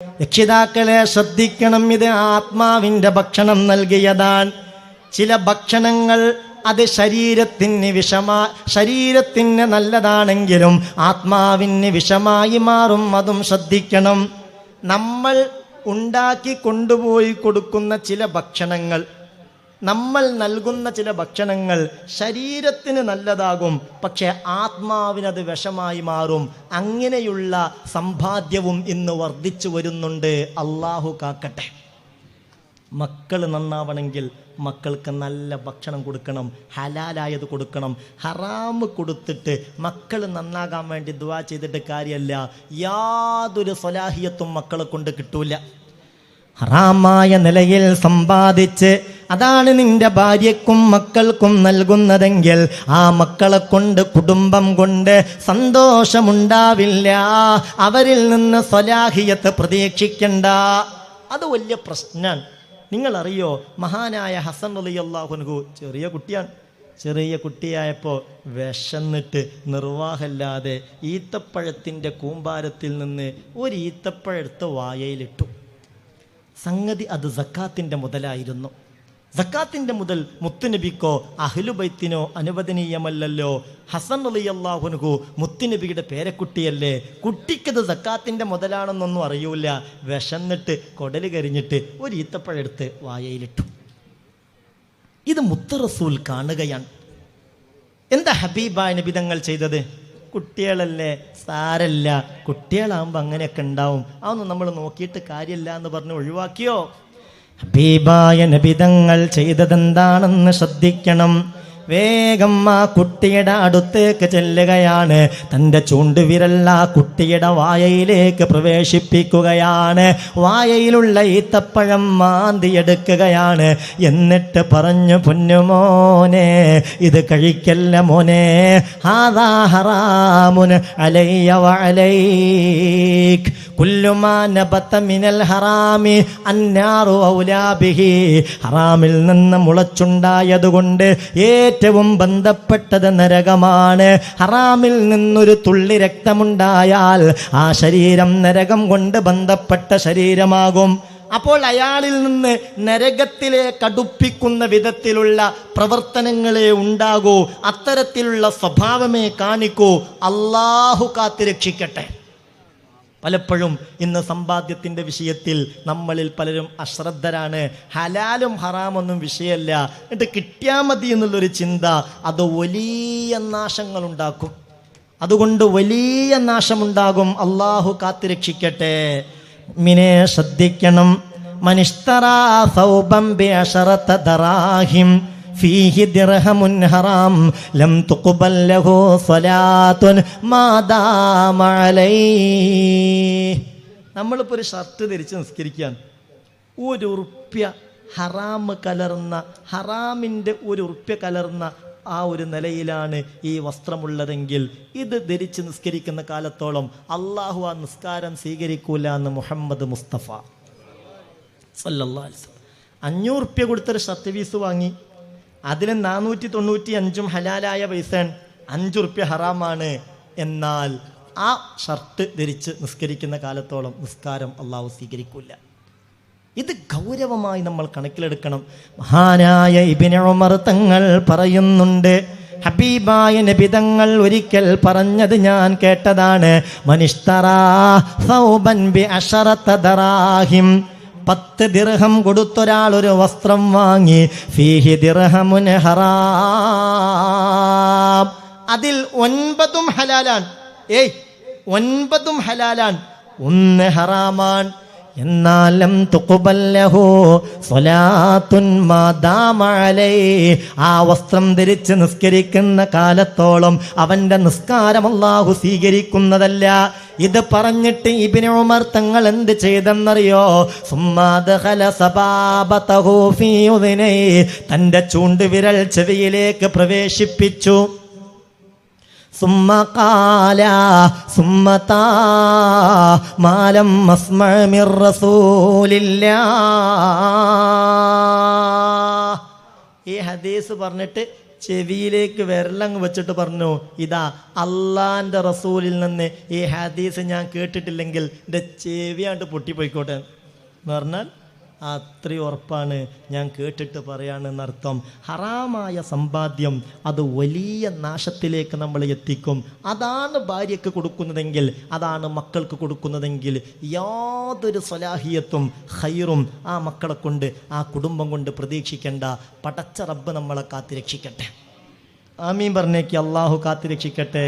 രക്ഷിതാക്കളെ ശ്രദ്ധിക്കണം, ഇത് ആത്മാവിൻ്റെ ഭക്ഷണം നൽകിയതാണ്. ചില ഭക്ഷണങ്ങൾ അത് ശരീരത്തിന് നല്ലതാണെങ്കിലും ആത്മാവിന് വിഷമായി മാറും. അതും ശ്രദ്ധിക്കണം. നമ്മൾ ഉണ്ടാക്കി കൊണ്ടുപോയി കൊടുക്കുന്ന ചില ഭക്ഷണങ്ങൾ, നമ്മൾ നൽകുന്ന ചില ഭക്ഷണങ്ങൾ ശരീരത്തിന് നല്ലതാകും, പക്ഷെ ആത്മാവിനത് വിഷമായി മാറും. അങ്ങനെയുള്ള സമ്പാദ്യവും ഇന്ന് വർദ്ധിച്ചു വരുന്നുണ്ട്. അള്ളാഹു കാക്കട്ടെ. മക്കൾ നന്നാവണമെങ്കിൽ മക്കൾക്ക് നല്ല ഭക്ഷണം കൊടുക്കണം, ഹലാലായത് കൊടുക്കണം. ഹറാമ് കൊടുത്തിട്ട് മക്കൾ നന്നാകാൻ വേണ്ടി ദുആ ചെയ്തിട്ട് കാര്യമല്ല. യാതൊരു സ്വലാഹിയത്തും മക്കളെ കൊണ്ട് കിട്ടൂല. ഹറാമായ നിലയിൽ സമ്പാദിച്ച് അതാണ് നിന്റെ ഭാര്യയ്ക്കും മക്കൾക്കും നൽകുന്നതെങ്കിൽ ആ മക്കളെ കൊണ്ട്, കുടുംബം കൊണ്ട് സന്തോഷമുണ്ടാവില്ല. അവരിൽ നിന്ന് സ്വലാഹിയത്ത് പ്രതീക്ഷിക്കണ്ട. അത് വലിയ പ്രശ്നമാണ്. നിങ്ങളറിയോ, മഹാനായ ഹസൻ റളിയല്ലാഹു അൻഹു ചെറിയ കുട്ടിയായപ്പോൾ വിശന്നിട്ട് നിർവാഹമില്ലാതെ ഈത്തപ്പഴത്തിൻ്റെ കൂമ്പാരത്തിൽ നിന്ന് ഒരു ഈത്തപ്പഴെടുത്ത് വായയിലിട്ടു. സംഗതി അത് സക്കാത്തിൻ്റെ മുതലായിരുന്നു. സക്കാത്തിൻ്റെ മുതൽ മുത്തുനബിക്കോ അഹ്ലുബൈത്തിനോ അനുവദനീയമല്ലല്ലോ. ഹസൻ റളിയല്ലാഹു അൻഹു മുത്തുനബിയുടെ പേരക്കുട്ടിയല്ലേ, കുട്ടിക്കത് സക്കാത്തിൻ്റെ മുതലാണെന്നൊന്നും അറിയൂല. വിശന്നിട്ട് കൊടല് കരിഞ്ഞിട്ട് ഒരു ഈത്തപ്പഴെടുത്ത് വായയിലിട്ടു. ഇത് മുത്ത് റസൂൽ കാണുകയാണ്. എന്താ ഹബീബായ നബി തങ്ങൾ ചെയ്തത്? കുട്ടികളല്ലേ, സാരല്ല, കുട്ടികളാകുമ്പോൾ അങ്ങനെയൊക്കെ ഉണ്ടാവും, അതൊന്നും നമ്മൾ നോക്കിയിട്ട് കാര്യമില്ല എന്ന് പറഞ്ഞ് ഒഴിവാക്കിയോ? ഹബീബായ നബി തങ്ങൾ ചെയ്തതെന്താണെന്ന് ശ്രദ്ധിക്കണം. വേഗം ആ കുട്ടിയുടെ അടുത്തേക്ക് ചെല്ലുകയാണ്. തൻ്റെ ചൂണ്ടുവിരൽ ആ കുട്ടിയുടെ വായയിലേക്ക് പ്രവേശിപ്പിക്കുകയാണ്. വായയിലുള്ള ഈത്തപ്പഴം മാന്തിയെടുക്കുകയാണ്. എന്നിട്ട് പറഞ്ഞു, പൊന്നുമോനെ, ഇത് കഴിക്കല്ല മോനെ, ഹാദാ ഹറാമുൻ അലയ്യ വഅലൈക്, കുല്ലു മാ നബത മിനൽ ഹറാമി അന്നാറു ഔലാ ബിഹി. ഹറാമിൽ നിന്ന് മുളച്ചുണ്ടായതുകൊണ്ട് ഏറ്റവും ബന്ധപ്പെട്ടത് നരകമാണ്. ഹറാമിൽ നിന്നൊരു തുള്ളി രക്തമുണ്ടായാൽ ആ ശരീരം നരകം കൊണ്ട് ബന്ധപ്പെട്ട ശരീരമാകും. അപ്പോൾ അയാളിൽ നിന്ന് നരകത്തിലേക്ക് അടുപ്പിക്കുന്ന വിധത്തിലുള്ള പ്രവർത്തനങ്ങളെ ഉണ്ടാകൂ, അത്തരത്തിലുള്ള സ്വഭാവമേ കാണിക്കൂ. അല്ലാഹു കാത്തുരക്ഷിക്കട്ടെ. പലപ്പോഴും ഇന്ന് സമ്പാദ്യത്തിൻ്റെ വിഷയത്തിൽ നമ്മളിൽ പലരും അശ്രദ്ധരാണ്. ഹലാലും ഹറാമൊന്നും വിഷയമല്ല, എന്നിട്ട് കിട്ടിയാൽ മതി എന്നുള്ളൊരു ചിന്ത അത് വലിയ നാശങ്ങളുണ്ടാക്കും. അതുകൊണ്ട് വലിയ നാശമുണ്ടാകും. അള്ളാഹു കാത്തുരക്ഷിക്കട്ടെ. മിനെ ശ്രദ്ധിക്കണം. മനിഷ്തറാ സൗബം ബിഅശറത ദറാഹിം ഫീഹി ദിർഹമുൻ ഹറാം ലം തുഖ്ബൽ ലഹു സ്വലാത്തുൻ മാ ദാമ അലൈഹി. നമ്മളിപ്പോൾ ഒരു ഷർട്ട് ധരിച്ച് നിസ്കരിക്കുകയാണ്. ₹1 ഹറാം കലർന്ന, ഹറാമിൻ്റെ ₹1 കലർന്ന ആ ഒരു നിലയിലാണ് ഈ വസ്ത്രമുള്ളതെങ്കിൽ ഇത് ധരിച്ച് നിസ്കരിക്കുന്ന കാലത്തോളം അള്ളാഹു ആ നിസ്കാരം സ്വീകരിക്കൂല എന്ന് മുഹമ്മദ് മുസ്തഫ സല്ലല്ലാഹു അലൈഹി വസല്ലം. ₹500 കൊടുത്തൊരു ഷർട്ട് പീസ് വാങ്ങി, അതിൽ 495 ഹലാലായ പൈസ, ₹5 ഹറാമാണ്. എന്നാൽ ആ ഷർട്ട് ധരിച്ച് നിസ്കരിക്കുന്ന കാലത്തോളം നിസ്കാരം അള്ളാഹു സ്വീകരിക്കൂല. ഇത് ഗൗരവമായി നമ്മൾ കണക്കിലെടുക്കണം. മഹാനായ ഇബ്നു ഉമർ തങ്ങൾ പറയുന്നുണ്ട്, ഹബീബായ നബി തങ്ങൾ ഒരിക്കൽ പറഞ്ഞത് ഞാൻ കേട്ടതാണ്. മനിഷ്തറാ സൗബൻ ബിഅശറത ദറാഹിം, 10 ദിർഹം കൊടുത്തൊരാൾ ഒരു വസ്ത്രം വാങ്ങി, ഫീഹി ദിർഹമുൻ ഹറാം, അതിൽ 9 ഹലാലാണ്. 9 ഹലാലാണ്, 1 ഹറാമാണ്. എന്നാലും തുഖ്ബൽ ലഹു സ്വലാത്തുൻ മാ ദാമ അലൈഹി, ആ വസ്ത്രം ധരിച്ച് നിസ്കരിക്കുന്ന കാലത്തോളം അവന്റെ നിസ്കാരം അല്ലാഹു സ്വീകരിക്കുന്നതല്ല. ഇത് പറഞ്ഞിട്ട് ഇബ്നു ഉമർ തങ്ങൾ എന്ത് ചെയ്തെന്നറിയോ? സുമ്മാ ദഖല സബാബതഹു ഫീ ഉദ്നൈഹി, തന്റെ ചൂണ്ടുവിരൽ ചെവിയിലേക്ക് പ്രവേശിപ്പിച്ചു. സുമ്മ ഖാല സുമ്മതാ മാലം മസ്മഅ മിർ റസൂലില്ലാഹ്. ഈ ഹദീസ് പറഞ്ഞിട്ട് ചെവിയിലേക്ക് വിരലങ്ങ് വെച്ചിട്ട് പറഞ്ഞു, ഇതാ അള്ളാൻ്റെ റസൂലിൽ നിന്ന് ഈ ഹദീസ് ഞാൻ കേട്ടിട്ടില്ലെങ്കിൽ എൻ്റെ ചെവിയാണ്ട് പൊട്ടിപ്പോയിക്കോട്ടെ എന്ന് പറഞ്ഞാൽ അത്രയും ഉറപ്പാണ്, ഞാൻ കേട്ടിട്ട് പറയാണെന്നർത്ഥം. ഹറാമായ സമ്പാദ്യം അത് വലിയ നാശത്തിലേക്ക് നമ്മൾ എത്തിക്കും. അതാണ് ഭാര്യയ്ക്ക് കൊടുക്കുന്നതെങ്കിൽ, അതാണ് മക്കൾക്ക് കൊടുക്കുന്നതെങ്കിൽ യാതൊരു സ്വലാഹിയത്തും ഖൈറും ആ മക്കളെ കൊണ്ട്, ആ കുടുംബം കൊണ്ട് പ്രതീക്ഷിക്കേണ്ട. പടച്ച റബ്ബ് നമ്മളെ കാത്തുരക്ഷിക്കട്ടെ. ആമീൻ പറഞ്ഞേക്ക്. അള്ളാഹു കാത്തുരക്ഷിക്കട്ടെ.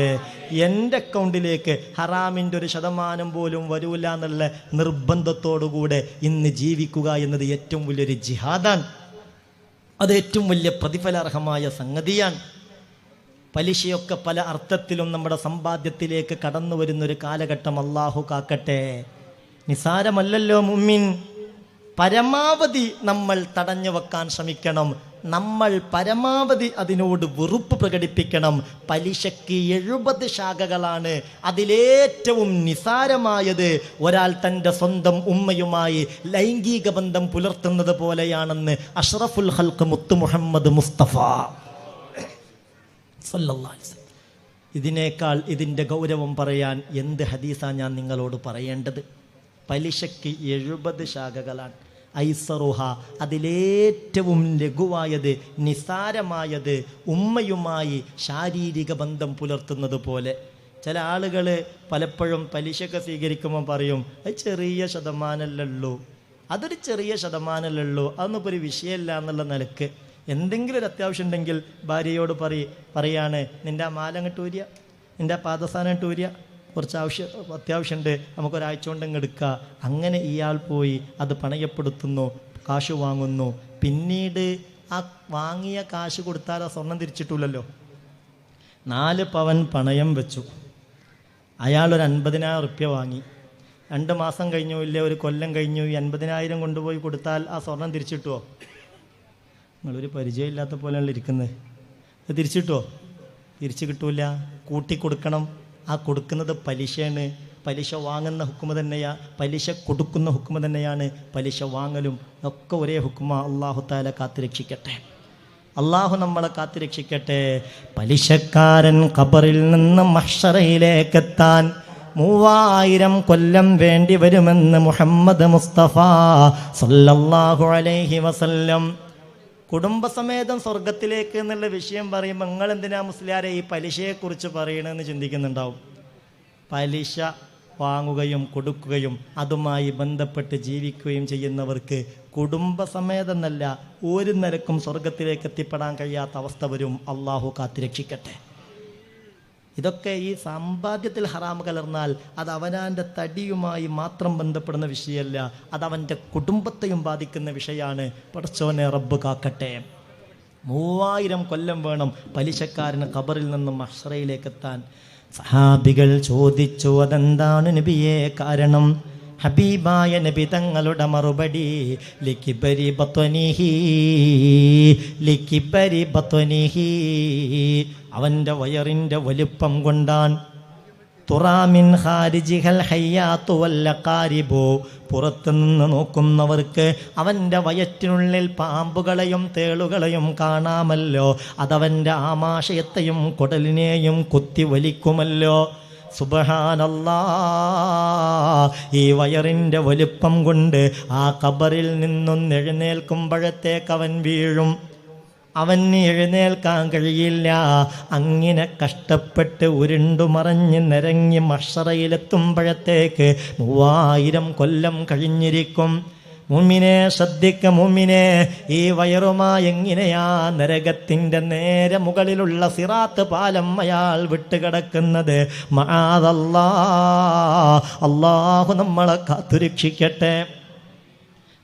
എൻ്റെ അക്കൗണ്ടിലേക്ക് ഹറാമിൻ്റെ 1% പോലും വരൂല എന്നുള്ള നിർബന്ധത്തോടുകൂടെ ഇന്ന് ജീവിക്കുക എന്നത് ഏറ്റവും വലിയൊരു ജിഹാദാണ്. അത് ഏറ്റവും വലിയ പ്രതിഫലാർഹമായ സംഗതിയാണ്. പലിശയൊക്കെ പല അർത്ഥത്തിലും നമ്മുടെ സമ്പാദ്യത്തിലേക്ക് കടന്നു വരുന്നൊരു കാലഘട്ടം അള്ളാഹു കാക്കട്ടെ. നിസാരമല്ലല്ലോ മുഅ്മിൻ. പരമാവധി നമ്മൾ തടഞ്ഞു വെക്കാൻ ശ്രമിക്കണം. നമ്മൾ പരമാവധി അതിനോട് വെറുപ്പ് പ്രകടിപ്പിക്കണം. പലിശയ്ക്ക് 70 ശാഖകളാണ്. അതിലേറ്റവും നിസാരമായത് ഒരാൾ തൻ്റെ സ്വന്തം ഉമ്മയുമായി ലൈംഗിക ബന്ധം പുലർത്തുന്നത് പോലെയാണെന്ന് അഷ്റഫുൽ ഖൽഖ് മുത്ത് മുഹമ്മദ് മുസ്തഫ സല്ലല്ലാഹു അലൈഹി വസല്ലം. ഇതിനേക്കാൾ ഇതിൻ്റെ ഗൗരവം പറയാൻ എന്ത് ഹദീസാണ് ഞാൻ നിങ്ങളോട് പറയേണ്ടത്? പലിശയ്ക്ക് 70 ശാഖകളാണ്. ഐസറുഹ, അതിലേറ്റവും ലഘുവായത്, നിസാരമായത് ഉമ്മയുമായി ശാരീരിക ബന്ധം പുലർത്തുന്നത് പോലെ. ചില ആളുകൾ പലപ്പോഴും പലിശയൊക്കെ സ്വീകരിക്കുമ്പോൾ പറയും, അത് ചെറിയ ശതമാനമല്ലല്ലോ, അതൊരു ചെറിയ ശതമാനമല്ലല്ലോ, അതൊന്നും ഇപ്പോൾ ഒരു വിഷയമല്ല എന്നുള്ള നിലക്ക്. എന്തെങ്കിലും ഒരു അത്യാവശ്യം ഉണ്ടെങ്കിൽ ഭാര്യയോട് പറയാണ്, നിൻ്റെ ആ മാല അങ്ങോട്ട് ഊരിയ, നിൻ്റെ ആ പാദസാനം ഇട്ട് ഊരിയ, കുറച്ച് അത്യാവശ്യമുണ്ട്, നമുക്കൊരാഴ്ച കൊണ്ടങ്ങ് എടുക്കുക. അങ്ങനെ ഇയാൾ പോയി അത് പണയപ്പെടുത്തുന്നു, കാശ് വാങ്ങുന്നു. പിന്നീട് ആ വാങ്ങിയ കാശ് കൊടുത്താൽ ആ സ്വർണം തിരിച്ചിട്ടില്ലല്ലോ. 4 പവൻ പണയം വെച്ചു. അയാളൊരു 50,000 റുപ്യ വാങ്ങി. 2 മാസം കഴിഞ്ഞു, ഇല്ല 1 കൊല്ലം കഴിഞ്ഞു, ഈ 50,000 കൊണ്ടുപോയി കൊടുത്താൽ ആ സ്വർണം തിരിച്ചിട്ടുമോ? നിങ്ങളൊരു പരിചയമില്ലാത്ത പോലെയാണ് ഇരിക്കുന്നത്. അത് തിരിച്ചിട്ടുമോ? തിരിച്ചു കിട്ടൂല. കൂട്ടിക്കൊടുക്കണം. ആ കൊടുക്കുന്നത് പലിശയാണ്. പലിശ വാങ്ങുന്ന ഹുക്കുമ തന്നെയാ, പലിശ കൊടുക്കുന്ന ഹുക്കുമ തന്നെയാണ്. പലിശ വാങ്ങലും ഒക്കെ ഒരേ ഹുക്കുമ. അള്ളാഹു തആല കാത്തുരക്ഷിക്കട്ടെ. അള്ളാഹു നമ്മളെ കാത്തുരക്ഷിക്കട്ടെ. പലിശക്കാരൻ ഖബറിൽ നിന്ന് മഹ്ശറയിലേക്കെത്താൻ 3000 കൊല്ലം വേണ്ടി വരുമെന്ന് മുഹമ്മദ് മുസ്തഫ സല്ലല്ലാഹു അലൈഹി വസല്ലം. കുടുംബസമേതം സ്വർഗത്തിലേക്ക് എന്നുള്ള വിഷയം പറയുമ്പോൾ നിങ്ങൾ എന്തിനാ മുസ്ലിയാരെ ഈ പലിശയെക്കുറിച്ച് പറയണമെന്ന് ചിന്തിക്കുന്നുണ്ടാവും. പലിശ വാങ്ങുകയും കൊടുക്കുകയും അതുമായി ബന്ധപ്പെട്ട് ജീവിക്കുകയും ചെയ്യുന്നവർക്ക് കുടുംബസമേതം എന്നല്ല ഒരു നിലക്കും സ്വർഗത്തിലേക്ക് എത്തിപ്പെടാൻ കഴിയാത്ത അവസ്ഥ വരും. അള്ളാഹു കാത്തുരക്ഷിക്കട്ടെ. ഇതൊക്കെ ഈ സമ്പാദ്യത്തിൽ ഹറാം കലർന്നാൽ അത് അവനാൻ്റെ തടിയുമായി മാത്രം ബന്ധപ്പെടുന്ന വിഷയമല്ല, അത് അവൻ്റെ കുടുംബത്തെയും ബാധിക്കുന്ന വിഷയമാണ്. പടച്ചോനെ റബ്ബ് കാക്കട്ടെ. 3000 കൊല്ലം വേണം പലിശക്കാരന് ഖബറിൽ നിന്നും മഹ്ശറയിലേക്ക് എത്താൻ. സഹാബികൾ ചോദിച്ചു, അതെന്താണ് നബിയെ കാരണം? ഹബീബായ നബി തങ്ങളുടെ മറുപടി, ലികിബരി ബത്വനിഹി, ലികിബരി ബത്വനിഹി, അവൻ്റെ വയറിൻ്റെ വലുപ്പം കൊണ്ടാണ്. തുറാമിൻ ഖാരിജിഹൽ ഹയ്യാത്തു വല്ലഖാരിബു, പുറത്തുനിന്ന് നോക്കുന്നവർക്ക് അവൻ്റെ വയറ്റിനുള്ളിൽ പാമ്പുകളെയും തേളുകളെയും കാണാമല്ലോ, അതവൻ്റെ ആമാശയത്തെയും കുടലിനെയും കുത്തി വലിക്കുമല്ലോ. സുബ്ഹാനല്ലാഹ്, ഈ വയറിൻ്റെ വലുപ്പം കൊണ്ട് ആ ഖബറിൽ നിന്നും എഴുന്നേൽക്കുമ്പോഴത്തേക്ക് അവൻ വീഴും. അവന് എഴുന്നേൽക്കാൻ കഴിയില്ല. അങ്ങനെ കഷ്ടപ്പെട്ട് ഉരുണ്ടുമറഞ്ഞ് നിരങ്ങി മഹ്ശറയിലെത്തുമ്പോഴത്തേക്ക് 3000 കൊല്ലം കഴിഞ്ഞിരിക്കും. മുഅ്മിനെ ശ്രദ്ധിക്ക, മുഅ്മിനെ, ഈ വയറുമായി എങ്ങനെയാ നരകത്തിൻ്റെ നേരെ മുകളിലുള്ള സിറാത്ത് പാലം അയാൾ വിട്ടുകിടക്കുന്നത്? മആദല്ലാഹ്, അല്ലാഹു നമ്മളെ കാത്തുരക്ഷിക്കട്ടെ.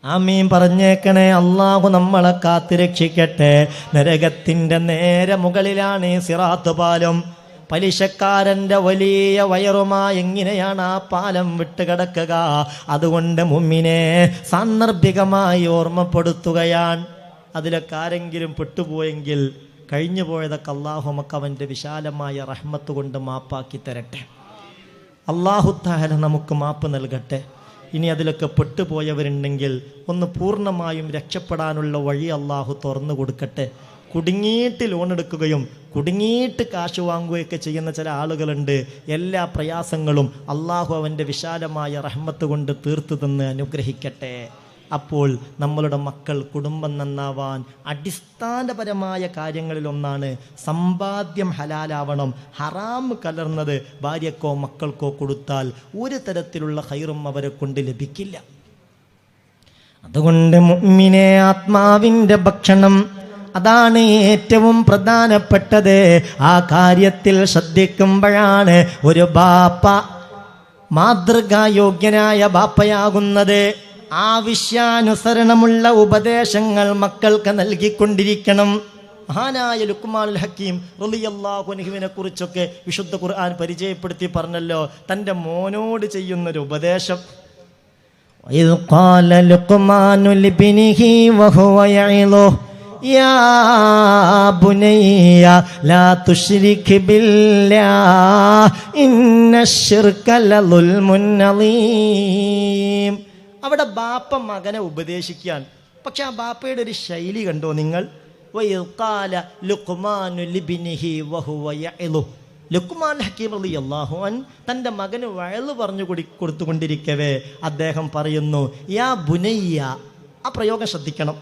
ആമീൻ പറഞ്ഞേക്കണേ. അള്ളാഹു നമ്മളെ കാത്തുരക്ഷിക്കട്ടെ. നരകത്തിൻ്റെ നേരെ മുകളിലാണ് ഈ സിറാത്ത് പാലം. പലിശക്കാരൻ്റെ വലിയ വയറുമായി എങ്ങനെയാണ് ആ പാലം വിട്ടുകിടക്കുക? അതുകൊണ്ട് മുഅ്മിനെ സാന്ദർഭികമായി ഓർമ്മപ്പെടുത്തുകയാണ്. അതിലൊക്കെ ആരെങ്കിലും പെട്ടുപോയെങ്കിൽ കഴിഞ്ഞു പോയതൊക്കെ അള്ളാഹു നമുക്ക് അവൻ്റെ വിശാലമായ റഹ്മത്ത് കൊണ്ട് മാപ്പാക്കി തരട്ടെ. അള്ളാഹു തആല നമുക്ക് മാപ്പ് നൽകട്ടെ. ഇനി അതിലൊക്കെ പെട്ടുപോയവരുണ്ടെങ്കിൽ ഒന്ന് പൂർണ്ണമായും രക്ഷപ്പെടാനുള്ള വഴി അള്ളാഹു തുറന്നു കൊടുക്കട്ടെ. കുടുങ്ങിയിട്ട് ലോൺ എടുക്കുകയും കുടുങ്ങിയിട്ട് കാശ് വാങ്ങുകയൊക്കെ ചെയ്യുന്ന ചില ആളുകളുണ്ട്. എല്ലാ പ്രയാസങ്ങളും അള്ളാഹു അവൻ്റെ വിശാലമായ റഹ്മത്ത് കൊണ്ട് തീർത്തു തന്ന് അനുഗ്രഹിക്കട്ടെ. അപ്പോൾ നമ്മളുടെ മക്കൾ, കുടുംബം നന്നാവാൻ അടിസ്ഥാനപരമായ കാര്യങ്ങളിലൊന്നാണ് സമ്പാദ്യം ഹലാലാവണം. ഹറാം കലർന്നത് ഭാര്യക്കോ മക്കൾക്കോ കൊടുത്താൽ ഒരു തരത്തിലുള്ള ഖൈറും അവരെ കൊണ്ട് ലഭിക്കില്ല. അതുകൊണ്ട് മുഅ്മിനെ, ആത്മാവിൻ്റെ ഭക്ഷണം അതാണ് ഏറ്റവും പ്രധാനപ്പെട്ടത്. ആ കാര്യത്തിൽ ശ്രദ്ധിക്കുമ്പോഴാണ് ഒരു ബാപ്പ മാതൃകായോഗ്യനായ ബാപ്പയാകുന്നത്. ആവശ്യാനുസരണമുള്ള ഉപദേശങ്ങൾ മക്കൾക്ക് നൽകിക്കൊണ്ടിരിക്കണം. മഹാനായ ലുക്മാനുൽ ഹക്കീം റളിയല്ലാഹു അൻഹുവിനെ കുറിച്ചൊക്കെ വിശുദ്ധ ഖുർആൻ പരിചയപ്പെടുത്തി പറഞ്ഞല്ലോ. തൻ്റെ മോനോട് ചെയ്യുന്നൊരു ഉപദേശം, وَإِذْ قَالَ لُقْمَانُ لِابْنِهِ وَهُوَ يَعِظُهُ يَا بُنَيَّ لَا تُشْرِكْ بِاللَّهِ إِنَّ الشِّرْكَ لَظُلْمٌ عَظِيمٌ. അവിടെ ബാപ്പ മകനെ ഉപദേശിക്കാൻ. പക്ഷെ ആ ബാപ്പയുടെ ഒരു ശൈലി കണ്ടോ നിങ്ങൾ? وَإِذْ قَالَ لُقْمَانُ لِابْنِهِ وَهُوَ يَعِظُهُ. ലുക്മാൻ ഹക്കീം റളിയല്ലാഹു അൻഹു തൻ്റെ മകന് വഅള് പറഞ്ഞു കൊടുത്തുകൊണ്ടിരിക്കവേ അദ്ദേഹം പറയുന്നു, യാ ബുനയ്യ. ആ പ്രയോഗം ശ്രദ്ധിക്കണം.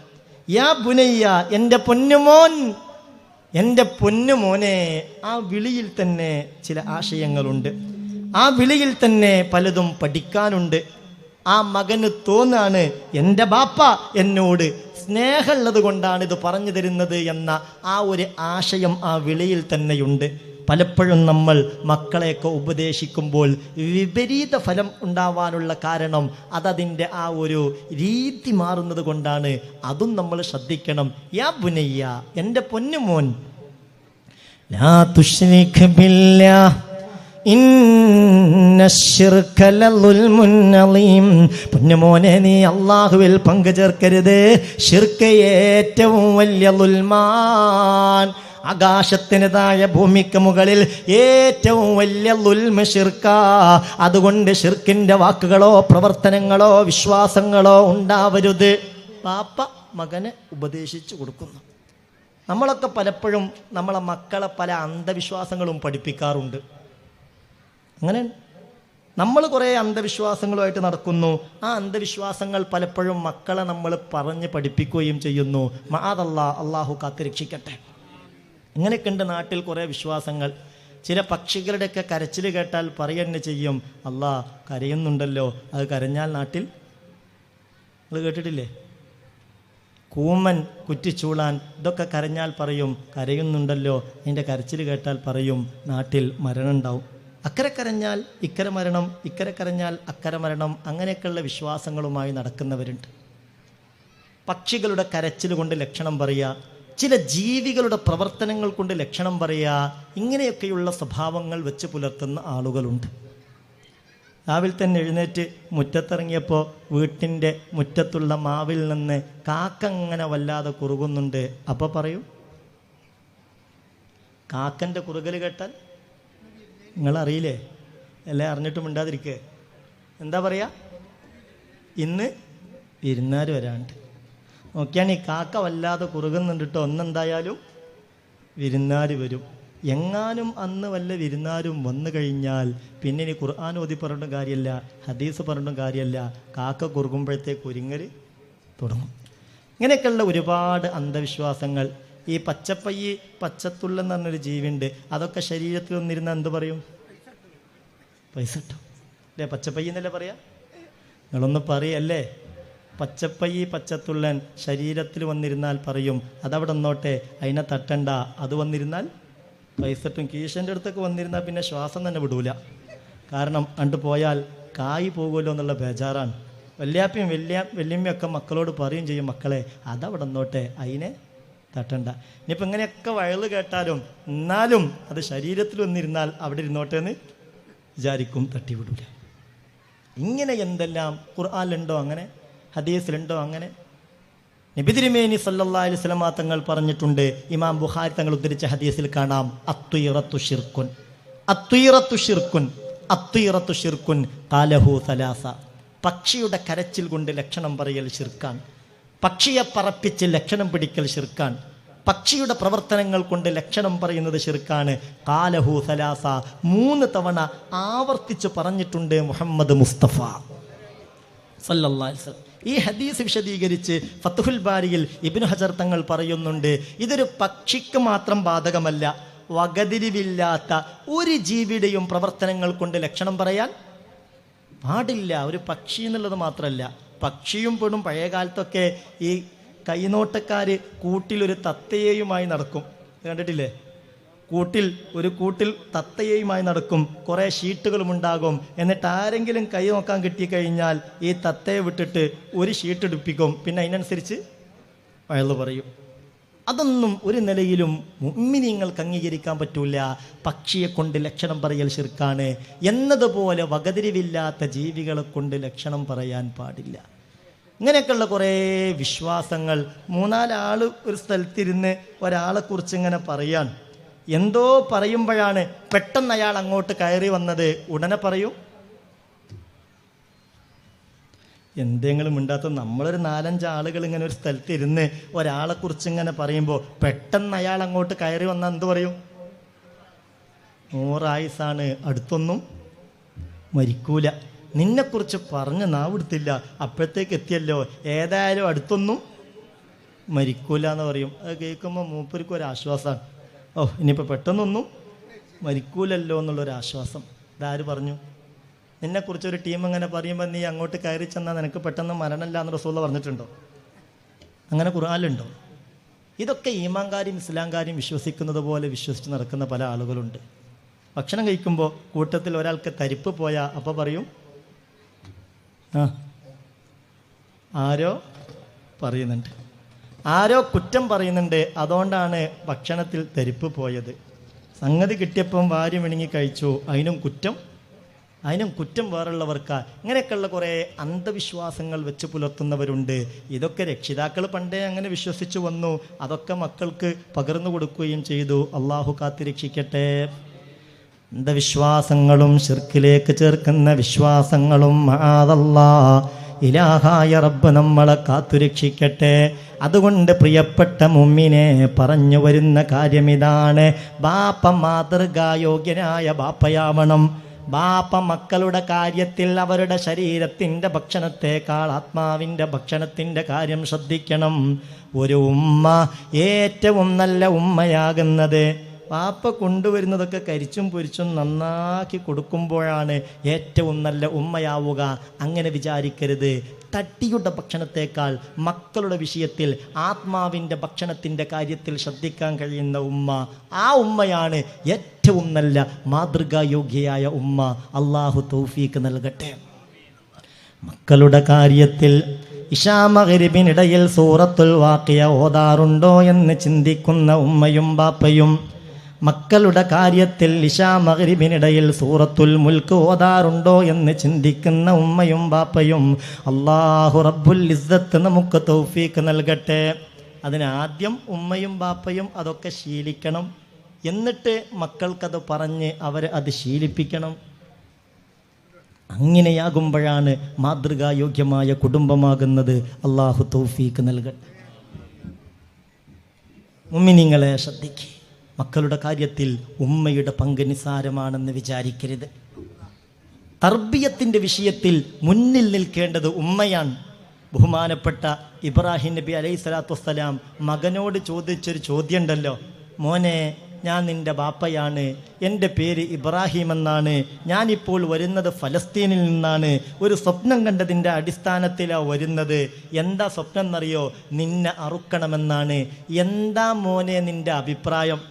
യാ ബുനയ്യ, എൻ്റെ പൊന്നുമോൻ, എൻ്റെ പൊന്നുമോനെ. ആ വിളിയിൽ തന്നെ ചില ആശയങ്ങളുണ്ട്. ആ വിളിയിൽ തന്നെ പലതും പഠിക്കാനുണ്ട്. ആ മകന് തോന്നാണ് എൻ്റെ ബാപ്പ എന്നോട് സ്നേഹമുള്ളത് കൊണ്ടാണ് ഇത് പറഞ്ഞു തരുന്നത് എന്ന ആ ഒരു ആശയം ആ വിളിയിൽ തന്നെയുണ്ട്. പലപ്പോഴും നമ്മൾ മക്കളെയൊക്കെ ഉപദേശിക്കുമ്പോൾ വിപരീത ഫലം ഉണ്ടാവാനുള്ള കാരണം അതതിൻ്റെ ആ ഒരു രീതി മാറുന്നത് കൊണ്ടാണ്. അതും നമ്മൾ ശ്രദ്ധിക്കണം. യാ ബുനയ്യ, എൻ്റെ പൊന്നുമോൻ, ലാ തുശ്രിക് ബില്ലാഹ് ഇന്നശ്ശിർക ലളുൽമുൻ അളീം. പൊന്നുമോനെ, നീ അല്ലാഹുവിൽ പങ്കു ചേർക്കരുത്. ശിർക്ക് ഏറ്റവും വലിയ ളുൽമാൻ. ആകാശത്തിന് താഴെ ഭൂമിക്ക് മുകളിൽ ഏറ്റവും വലിയ ളുൽമ് ശിർക്കാ. അതുകൊണ്ട് ശിർക്കിൻ്റെ വാക്കുകളോ പ്രവർത്തനങ്ങളോ വിശ്വാസങ്ങളോ ഉണ്ടാവരുത്. പാപ്പ മകനെ ഉപദേശിച്ചു കൊടുക്കുന്നു. നമ്മളൊക്കെ പലപ്പോഴും നമ്മളെ മക്കളെ പല അന്ധവിശ്വാസങ്ങളും പഠിപ്പിക്കാറുണ്ട്. അങ്ങനെ നമ്മൾ കുറേ അന്ധവിശ്വാസങ്ങളുമായിട്ട് നടക്കുന്നു. ആ അന്ധവിശ്വാസങ്ങൾ പലപ്പോഴും മക്കളെ നമ്മൾ പറഞ്ഞ് പഠിപ്പിക്കുകയും ചെയ്യുന്നു. മഅദല്ലാ, അള്ളാഹു കാത്തുരക്ഷിക്കട്ടെ. ഇങ്ങനെയൊക്കെ ഉണ്ട് നാട്ടിൽ കുറേ വിശ്വാസങ്ങൾ. ചില പക്ഷികളുടെയൊക്കെ കരച്ചിൽ കേട്ടാൽ പറയുക ചെയ്യും, അല്ലാ കരയുന്നുണ്ടല്ലോ, അത് കരഞ്ഞാൽ നാട്ടിൽ, അത് കേട്ടിട്ടില്ലേ? കൂമൻ, കുറ്റിച്ചൂളാൻ, ഇതൊക്കെ കരഞ്ഞാൽ പറയും കരയുന്നുണ്ടല്ലോ, അതിൻ്റെ കരച്ചിൽ കേട്ടാൽ പറയും നാട്ടിൽ മരണം ഉണ്ടാവും. അക്കരെ കരഞ്ഞാൽ ഇക്കരെ മരണം, ഇക്കരെ കരഞ്ഞാൽ അക്കരെ മരണം. അങ്ങനെയൊക്കെയുള്ള വിശ്വാസങ്ങളുമായി നടക്കുന്നവരുണ്ട്. പക്ഷികളുടെ കരച്ചിൽ കൊണ്ട് ലക്ഷണം പറയുക, ചില ജീവികളുടെ പ്രവർത്തനങ്ങൾ കൊണ്ട് ലക്ഷണം പറയുക, ഇങ്ങനെയൊക്കെയുള്ള സ്വഭാവങ്ങൾ വെച്ച് പുലർത്തുന്ന ആളുകളുണ്ട്. രാവിലെ തന്നെ എഴുന്നേറ്റ് മുറ്റത്തിറങ്ങിയപ്പോൾ വീട്ടിൻ്റെ മുറ്റത്തുള്ള മാവിൽ നിന്ന് കാക്കങ്ങനെ വല്ലാതെ കുറുകുന്നുണ്ട്. അപ്പോൾ പറയും, കാക്കൻ്റെ കുറുകൽ കേട്ടാൽ നിങ്ങളറിയില്ലേ? എല്ലാം അറിഞ്ഞിട്ടും മിണ്ടാതിരിക്കുക. എന്താ പറയുക? ഇന്ന് വിരുന്നാർ വരാണ്ട്. നോക്കിയാണ് ഈ കാക്ക വല്ലാതെ കുറുകുന്നുണ്ട് കേട്ടോ, ഒന്നെന്തായാലും വിരുന്നാർ വരും. എങ്ങാനും അന്ന് വല്ല വിരുന്നാരും വന്നു കഴിഞ്ഞാൽ പിന്നെ ഇനി ഖുർആൻ ഓതി പറഞ്ഞിട്ടും കാര്യമല്ല, ഹദീസ് പറഞ്ഞിട്ടും കാര്യമല്ല, കാക്ക കുറുകുമ്പോഴത്തേക്ക് ഒരുങ്ങൽ തുടങ്ങും. ഇങ്ങനെയൊക്കെയുള്ള ഒരുപാട് അന്ധവിശ്വാസങ്ങൾ. ഈ പച്ചപ്പയ്യ്, പച്ചത്തുള്ളെന്ന് പറഞ്ഞൊരു ജീവിയുണ്ട്, അതൊക്കെ ശരീരത്തിൽ വന്നിരുന്ന എന്ത് പറയും? പൈസ കിട്ടും അല്ലേ? പച്ചപ്പയ്യ എന്നല്ലേ പറയാ? നിങ്ങളൊന്ന് പറയല്ലേ? പച്ചപ്പയ്യ്, പച്ചത്തുള്ളൻ ശരീരത്തിൽ വന്നിരുന്നാൽ പറയും അതവിടെ നിന്നോട്ടെ, അതിനെ തട്ടണ്ട, അത് വന്നിരുന്നാൽ പൈസ കിട്ടും. കീശൻ്റെ അടുത്തൊക്കെ വന്നിരുന്നാൽ പിന്നെ ശ്വാസം തന്നെ വിടൂല. കാരണം കണ്ടു പോയാൽ കായ് പോകുമല്ലോ എന്നുള്ള ബേജാറാണ്. വല്യാപ്പയും വല്യമ്മയൊക്കെ മക്കളോട് പറയും ചെയ്യും, മക്കളെ അതവിടെ നിന്നോട്ടെ, അതിനെ തട്ടണ്ട. ഇനിയിപ്പോൾ ഇങ്ങനെയൊക്കെ വയല് കേട്ടാലും എന്നാലും അത് ശരീരത്തിൽ വന്നിരുന്നാൽ അവിടെ ഇരുന്നോട്ടെ എന്ന് വിചാരിക്കും, തട്ടിവിടൂല. ഇങ്ങനെ എന്തെല്ലാം ഖുർആനിലുണ്ടോ അങ്ങനെ? ഹദീസിലുണ്ടോ അങ്ങനെ? നബി തിരുമേനി സല്ലല്ലാഹു അലൈഹി വസല്ലം തങ്ങൾ പറഞ്ഞിട്ടുണ്ട്. ഇമാം ബുഖാരി തങ്ങൾ ഉദ്ധരിച്ച ഹദീസിൽ കാണാം, അത്വീറത്തു ശിർക്കുൻ, അത്വീറത്തു ശിർക്കുൻ, അത്വീറത്തു ശിർക്കുൻ ഖാലഹു സലാസ. പക്ഷിയുടെ കരച്ചിൽ കൊണ്ട് ലക്ഷണം പറയൽ ശിർക്കാണ്. പക്ഷിയെ പറപ്പിച്ച് ലക്ഷണം പിടിക്കൽ ശിർക്കാണ്. പക്ഷിയുടെ പ്രവർത്തനങ്ങൾ കൊണ്ട് ലക്ഷണം പറയുന്നത് ശിർക്കാണ്. ഖാലഹു സലാസ, 3 തവണ ആവർത്തിച്ച് പറഞ്ഞിട്ടുണ്ട് മുഹമ്മദ് മുസ്തഫ സല്ലല്ലാഹു അലൈഹി വസല്ലം. ഈ ഹദീസ് വിശദീകരിച്ച് ഫത്ഹുൽ ബാരിയിൽ ഇബ്നു ഹജർ തങ്ങൾ പറയുന്നുണ്ട്, ഇതൊരു പക്ഷിക്ക് മാത്രം ബാധകമല്ല, വകതിരിവില്ലാത്ത ഒരു ജീവിയുടെയും പ്രവർത്തനങ്ങൾ കൊണ്ട് ലക്ഷണം പറയാൻ പാടില്ല. ഒരു പക്ഷി എന്നുള്ളത് മാത്രമല്ല, പക്ഷിയും പെടും. പഴയ കാലത്തൊക്കെ ഈ കൈനോട്ടക്കാർ കൂട്ടിലൊരു തത്തയെയുമായി നടക്കും, കണ്ടിട്ടില്ലേ? കൂട്ടിൽ തത്തയെയുമായി നടക്കും, കുറേ ഷീറ്റുകളും ഉണ്ടാകും. എന്നിട്ട് ആരെങ്കിലും കൈ നോക്കാൻ കിട്ടിക്കഴിഞ്ഞാൽ ഈ തത്തയെ വിട്ടിട്ട് ഒരു ഷീറ്റ് എടുപ്പിക്കും, പിന്നെ അതിനനുസരിച്ച് വയല് പറയും. അതൊന്നും ഒരു നിലയിലും മുഅ്മിനീങ്ങൾക്ക് അംഗീകരിക്കാൻ പറ്റൂല. പക്ഷിയെ കൊണ്ട് ലക്ഷണം പറയൽ ശിർക്കാണ് എന്നതുപോലെ വകതിരിവില്ലാത്ത ജീവികളെ കൊണ്ട് ലക്ഷണം പറയാൻ പാടില്ല. ഇങ്ങനെയൊക്കെയുള്ള കുറേ വിശ്വാസങ്ങൾ. 3-4 ആൾ ഒരു സ്ഥലത്തിരുന്ന് ഒരാളെക്കുറിച്ച് ഇങ്ങനെ പറയാൻ, എന്തോ പറയുമ്പോഴാണ് പെട്ടെന്ന് അയാൾ അങ്ങോട്ട് കയറി വന്നത്. ഉടനെ പറയും, എന്തെങ്കിലും മിണ്ടാത്ത. നമ്മളൊരു 4-5 ആളുകൾ ഇങ്ങനെ ഒരു സ്ഥലത്ത് ഇരുന്ന് ഒരാളെക്കുറിച്ച് ഇങ്ങനെ പറയുമ്പോൾ പെട്ടെന്ന് അയാൾ അങ്ങോട്ട് കയറി വന്നാൽ എന്ത് പറയും? 100 ആയുസ്സാണ്, അടുത്തൊന്നും മരിക്കൂല. നിന്നെക്കുറിച്ച് പറഞ്ഞ് നാവെടുത്തില്ല, അപ്പോഴത്തേക്ക് എത്തിയല്ലോ, ഏതായാലും അടുത്തൊന്നും മരിക്കൂല എന്ന് പറയും. അത് കേൾക്കുമ്പോൾ മൂപ്പർക്ക് ഒരാശ്വാസമാണ്. ഓ, ഇനിയിപ്പോൾ പെട്ടെന്നൊന്നും മരിക്കൂലല്ലോ എന്നുള്ളൊരാശ്വാസം. ഇതാര് പറഞ്ഞു? നിന്നെക്കുറിച്ചൊരു ടീം ഇങ്ങനെ പറയുമ്പോൾ നീ അങ്ങോട്ട് കയറി ചെന്നാൽ നിനക്ക് പെട്ടെന്ന് മരണമില്ല എന്ന് റസൂൽ പറഞ്ഞിട്ടുണ്ടോ? അങ്ങനെ ഖുർആനിലുണ്ടോ? ഇതൊക്കെ ഈമാൻകാരും ഇസ്ലാംകാരും വിശ്വസിക്കുന്നത് പോലെ വിശ്വസിച്ച് നടക്കുന്ന പല ആളുകളുണ്ട്. ഭക്ഷണം കഴിക്കുമ്പോൾ കൂട്ടത്തിൽ ഒരാൾക്ക് തരിപ്പ് പോയാൽ അപ്പോൾ പറയും, ആരോ പറയുന്നുണ്ട്, ആരോ കുറ്റം പറയുന്നുണ്ട്, അതുകൊണ്ടാണ് ഭക്ഷണത്തിൽ തരിപ്പ് പോയത്. സംഗതി കിട്ടിയപ്പം വാരി മിണുങ്ങി കഴിച്ചു, അതിനും കുറ്റം വേറുള്ളവർക്കാ. ഇങ്ങനെയൊക്കെയുള്ള കുറേ അന്ധവിശ്വാസങ്ങൾ വെച്ച് പുലർത്തുന്നവരുണ്ട്. ഇതൊക്കെ രക്ഷിതാക്കൾ പണ്ടേ അങ്ങനെ വിശ്വസിച്ചു വന്നു, അതൊക്കെ മക്കൾക്ക് പകർന്നു കൊടുക്കുകയും ചെയ്തു. അള്ളാഹു കാത്തിരക്ഷിക്കട്ടെ. അന്ധവിശ്വാസങ്ങളും ശിർക്കിലേക്ക് ചേർക്കുന്ന വിശ്വാസങ്ങളും മഅദല്ലാഹ്, ഇലാഹായ റബ്ബ് നമ്മളെ കാത്തുരക്ഷിക്കട്ടെ. അതുകൊണ്ട് പ്രിയപ്പെട്ട മുഅ്മിനെ, പറഞ്ഞു വരുന്ന കാര്യം ഇതാണ്. ബാപ്പ മാതൃകായോഗ്യനായ ബാപ്പയാവണം. ബാപ്പ മക്കളുടെ കാര്യത്തിൽ അവരുടെ ശരീരത്തിൻ്റെ ഭക്ഷണത്തേക്കാൾ ആത്മാവിൻ്റെ ഭക്ഷണത്തിൻ്റെ കാര്യം ശ്രദ്ധിക്കണം. ഒരു ഉമ്മ ഏറ്റവും നല്ല ഉമ്മയാകുന്നത് പാപ്പ കൊണ്ടുവരുന്നതൊക്കെ കരിച്ചും പൊരിച്ചും നന്നാക്കി കൊടുക്കുമ്പോഴാണ് ഏറ്റവും നല്ല ഉമ്മയാവുക. അങ്ങനെ വിചാരിക്കരുത്. തട്ടിയുടെ ഭക്ഷണത്തേക്കാൾ മക്കളുടെ വിഷയത്തിൽ ആത്മാവിൻ്റെ ഭക്ഷണത്തിൻ്റെ കാര്യത്തിൽ ശ്രദ്ധിക്കാൻ കഴിയുന്ന ഉമ്മ, ആ ഉമ്മയാണ് ഏറ്റവും നല്ല മാതൃകായോഗ്യയായ ഉമ്മ. അള്ളാഹു തൗഫീക്ക് നൽകട്ടെ. മക്കളുടെ കാര്യത്തിൽ ഇശാ മഗ്രിബിനിടയിൽ സൂറത്തുൽ വാഖിയ ഓതാറുണ്ടോ എന്ന് ചിന്തിക്കുന്ന ഉമ്മയും ബാപ്പയും, മക്കളുടെ കാര്യത്തിൽ ഇശാ മഗ്രിബിനിടയിൽ സൂറത്തുൽ മുൽക്ക് ഓതാറുണ്ടോ എന്ന് ചിന്തിക്കുന്ന ഉമ്മയും ബാപ്പയും, അല്ലാഹു റബ്ബുൽ ഇസ്സത്ത് നമുക്ക് തൗഫീക്ക് നൽകട്ടെ. അതിനാദ്യം ഉമ്മയും ബാപ്പയും അതൊക്കെ ശീലിക്കണം. എന്നിട്ട് മക്കൾക്കത് പറഞ്ഞ് അവരെ അത് ശീലിപ്പിക്കണം. അങ്ങനെയാകുമ്പോഴാണ് മാതൃകായോഗ്യമായ കുടുംബമാകുന്നത്. അല്ലാഹു തൗഫീക്ക് നൽകട്ടെ. മുഅ്മിനീങ്ങളെ ശ്രദ്ധിക്കുക. മക്കളുടെ കാര്യത്തിൽ ഉമ്മയുടെ പങ്ക് നിസ്സാരമാണെന്ന് വിചാരിക്കരുത്. തർബിയത്തിൻ്റെ വിഷയത്തിൽ മുന്നിൽ നിൽക്കേണ്ടത് ഉമ്മയാണ്. ബഹുമാനപ്പെട്ട ഇബ്രാഹിം നബി അലൈഹി സ്വലാത്തു വസ്സലാം മകനോട് ചോദിച്ചൊരു ചോദ്യം ഉണ്ടല്ലോ, മോനെ, ഞാൻ നിൻ്റെ ബാപ്പയാണ്, എൻ്റെ പേര് ഇബ്രാഹിം എന്നാണ്, ഞാനിപ്പോൾ വരുന്നത് ഫലസ്തീനിൽ നിന്നാണ്, ഒരു സ്വപ്നം കണ്ടതിൻ്റെ അടിസ്ഥാനത്തിലാണ് വരുന്നത്. എന്താ സ്വപ്നം എന്നറിയോ? നിന്നെ അറുക്കണമെന്നാണ്. എന്താ മോനെ നിൻ്റെ അഭിപ്രായം?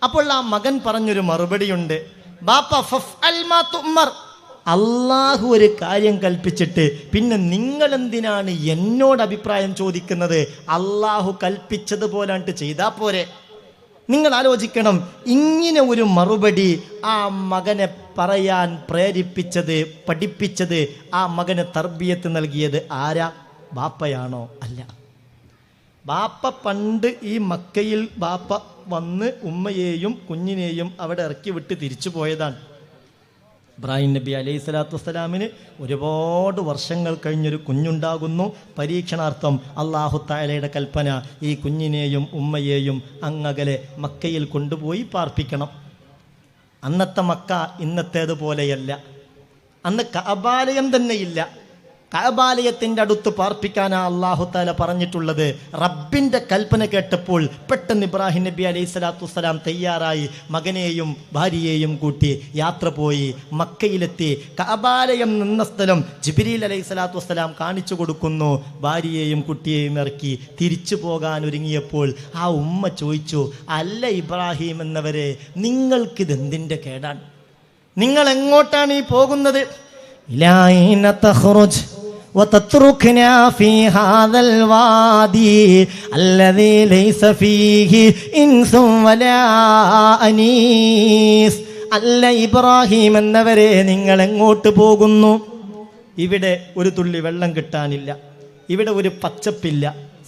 അപ്പോൾ ആ മകൻ പറഞ്ഞൊരു മറുപടിയുണ്ട്, ബാപ്പ ഫഫ്അൽ മാ തുഅ്മർ, അള്ളാഹു ഒരു കാര്യം കൽപ്പിച്ചിട്ട് പിന്നെ നിങ്ങളെന്തിനാണ് എന്നോട് അഭിപ്രായം ചോദിക്കുന്നത്? അള്ളാഹു കൽപ്പിച്ചതുപോലാണ്ട് ചെയ്താൽ പോരെ. നിങ്ങൾ ആലോചിക്കണം, ഇങ്ങനെ ഒരു മറുപടി ആ മകനെ പറയാൻ പ്രേരിപ്പിച്ചത്, പഠിപ്പിച്ചത്, ആ മകന് തർബിയത്ത് നൽകിയത് ആരാ? ബാപ്പയാണോ? അല്ല. ബാപ്പ പണ്ട് ഈ മക്കയിൽ ബാപ്പ വന്ന് ഉമ്മയെയും കുഞ്ഞിനെയും അവിടെ ഇറക്കി വിട്ട് തിരിച്ചു പോയതാണ്. ഇബ്രാഹിം നബി അലൈഹി സ്വലാത്തു വസ്സലാമിന് ഒരുപാട് വർഷങ്ങൾ കഴിഞ്ഞൊരു കുഞ്ഞുണ്ടാകുന്നു. പരീക്ഷണാർത്ഥം അല്ലാഹു തആലയുടെ കൽപ്പന, ഈ കുഞ്ഞിനെയും ഉമ്മയെയും അങ്ങകലെ മക്കയിൽ കൊണ്ടുപോയി പാർപ്പിക്കണം. അന്നത്തെ മക്ക ഇന്നത്തേതുപോലെയല്ല. അന്ന് കഅബാലയം തന്നെയില്ല. കഅബാലയത്തിൻ്റെ അടുത്ത് പാർപ്പിക്കാനാ അല്ലാഹു തആല പറഞ്ഞിട്ടുള്ളത്. റബ്ബിൻ്റെ കൽപ്പന കേട്ടപ്പോൾ പെട്ടെന്ന് ഇബ്രാഹിം നബി അലൈഹി സ്വലാത്തു വസ്സലാം തയ്യാറായി മകനെയും ഭാര്യയെയും കൂട്ടി യാത്ര പോയി. മക്കയിലെത്തി. കഅബാലയം നിന്ന സ്ഥലം ജിബ്രീൽ അലൈഹി സ്വലാത്തു വസ്സലാം കാണിച്ചു കൊടുക്കുന്നു. ഭാര്യയെയും കുട്ടിയെയും ഇറക്കി തിരിച്ചു പോകാൻ ഒരുങ്ങിയപ്പോൾ ആ ഉമ്മ ചോദിച്ചു, അല്ല ഇബ്രാഹിം എന്നവരെ, നിങ്ങൾക്കിതെന്തിൻ്റെ കേടാണ്? നിങ്ങൾ എങ്ങോട്ടാണ് ഈ പോകുന്നത്? ഇലായിന തഖ്റുജ് وتتركنا في هذا الوادي الذي ليس فيه إنس ولا أنيس. അല്ല ഇബ്രാഹിം എന്നവരെ, നിങ്ങൾ എങ്ങോട്ട് പോകുന്നു? ഇവിടെ ഒരു തുള്ളി വെള്ളം കിട്ടാനില്ല, ഇവിടെ ഒരു പച്ചപ്പില്ല,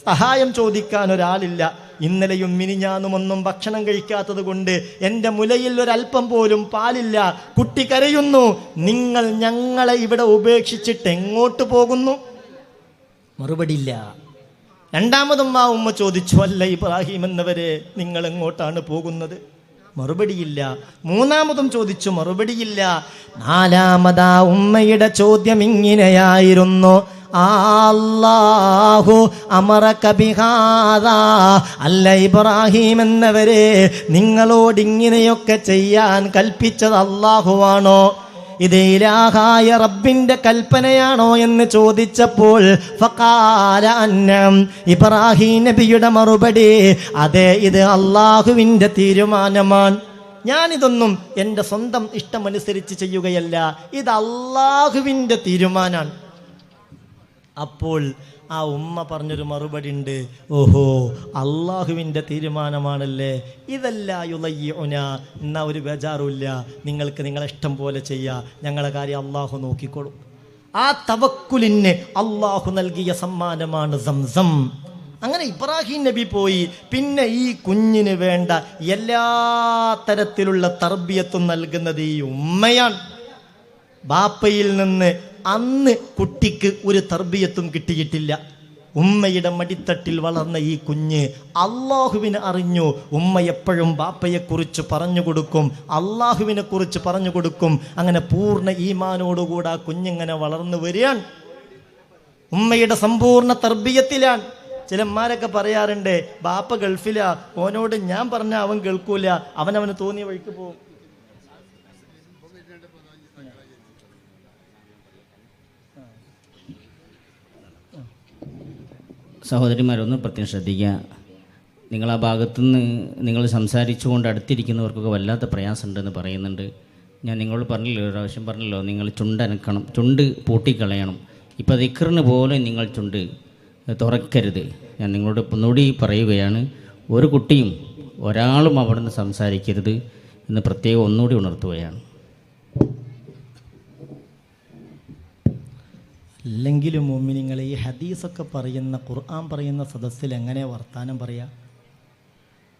സഹായം ചോദിക്കാൻ ഒരാളില്ല. ഇന്നലെയും മിനിഞ്ഞാന്നുമൊന്നും ഭക്ഷണം കഴിക്കാത്തത് കൊണ്ട് എൻ്റെ മുലയിൽ ഒരല്പം പോലും പാലില്ല. കുട്ടി കരയുന്നു. നിങ്ങൾ ഞങ്ങളെ ഇവിടെ ഉപേക്ഷിച്ചിട്ട് എങ്ങോട്ട് പോകുന്നു? മറുപടിയില്ല. രണ്ടാമതും ആ ഉമ്മ ചോദിച്ചു, അല്ല ഇബ്രാഹിം എന്നവരെ, നിങ്ങൾ എങ്ങോട്ടാണ് പോകുന്നത്? മറുപടിയില്ല. മൂന്നാമതും ചോദിച്ചു, മറുപടിയില്ല. നാലാമതാ ഉമ്മയുടെ ചോദ്യം ഇങ്ങനെയായിരുന്നു, അല്ലാഹു അമറക ബിഹാദാ. അല്ല ഇബ്രാഹിം എന്നവരെ, നിങ്ങളോട് ഇങ്ങനെയൊക്കെ ചെയ്യാൻ കൽപ്പിച്ചത് അല്ലാഹുവാണോ? ഇത് ഇലാഹായ റബ്ബിന്റെ കൽപ്പനയാണോ എന്ന് ചോദിച്ചപ്പോൾ ഫഖാല അന്നം, ഇബ്രാഹിം നബിയുടെ മറുപടി, അതെ, ഇത് അല്ലാഹുവിൻ്റെ തീരുമാനമാണ്. ഞാനിതൊന്നും എൻ്റെ സ്വന്തം ഇഷ്ടമനുസരിച്ച് ചെയ്യുകയല്ല, ഇത് അല്ലാഹുവിൻ്റെ തീരുമാനമാണ്. അപ്പോൾ ആ ഉമ്മ പറഞ്ഞൊരു മറുപടി ഉണ്ട്, ഓഹോ, അള്ളാഹുവിൻ്റെ തീരുമാനമാണല്ലേ, ഇതല്ല യുളയ്യുന, എന്നാ ഒരു ബേജാറുമില്ല, നിങ്ങൾക്ക് നിങ്ങളെ ഇഷ്ടം പോലെ ചെയ്യാം, ഞങ്ങളെ കാര്യം അള്ളാഹു നോക്കിക്കോളും. ആ തവക്കുലിന് അള്ളാഹു നൽകിയ സമ്മാനമാണ് സംസം. അങ്ങനെ ഇബ്രാഹിം നബി പോയി. പിന്നെ ഈ കുഞ്ഞിന് വേണ്ട എല്ലാ തരത്തിലുള്ള തർബിയത്തും നൽകുന്നത് ഈ ഉമ്മയാണ്. ബാപ്പയിൽ നിന്ന് അന്ന് കുട്ടിക്ക് ഒരു തർബിയത്തും കിട്ടിയിട്ടില്ല. ഉമ്മയുടെ മടിത്തട്ടിൽ വളർന്ന ഈ കുഞ്ഞ് അള്ളാഹുവിനെ അറിഞ്ഞു. ഉമ്മ എപ്പോഴും ബാപ്പയെക്കുറിച്ച് പറഞ്ഞു കൊടുക്കും, അള്ളാഹുവിനെ കുറിച്ച് പറഞ്ഞു കൊടുക്കും. അങ്ങനെ പൂർണ്ണ ഈമാനോടുകൂടെ ആ കുഞ്ഞിങ്ങനെ വളർന്നു വരികയാണ്. ഉമ്മയുടെ സമ്പൂർണ്ണ തർബിയത്തിലാണ്. ചിലന്മാരൊക്കെ പറയാറുണ്ട്, ബാപ്പ ഗൾഫിലാ, ഓനോട് ഞാൻ പറഞ്ഞാൽ അവൻ കേൾക്കൂല, അവനവന് തോന്നിയ വഴിക്ക് പോകും. സഹോദരിമാരൊന്ന് പ്രത്യേകം ശ്രദ്ധിക്കുക. നിങ്ങൾ ആ ഭാഗത്തുനിന്ന് നിങ്ങൾ സംസാരിച്ചുകൊണ്ട് അടുത്തിരിക്കുന്നവർക്കൊക്കെ വല്ലാത്ത പ്രയാസമുണ്ടെന്ന് പറയുന്നുണ്ട്. ഞാൻ നിങ്ങളോട് പറഞ്ഞല്ലോ, ഒരു പ്രാവശ്യം പറഞ്ഞല്ലോ, നിങ്ങൾ ചുണ്ടനക്കണം, ചുണ്ട് പൂട്ടിക്കളയണം. ഇപ്പോൾ ദിക്റിന് പോലെ നിങ്ങൾ ചുണ്ട് തുറക്കരുത്. ഞാൻ നിങ്ങളോട് ഒന്നുകൂടി പറയുകയാണ്, ഒരു കുട്ടിയും ഒരാളും അവിടെ നിന്ന് സംസാരിക്കരുത് എന്ന് പ്രത്യേകം ഒന്നുകൂടി ഉണർത്തുകയാണ്. അല്ലെങ്കിലും മുഅ്മിനീങ്ങളെ, ഈ ഹദീസൊക്കെ പറയുന്ന, ഖുർആൻ പറയുന്ന സദസ്സിൽ എങ്ങനെ വർത്താനം പറയാം?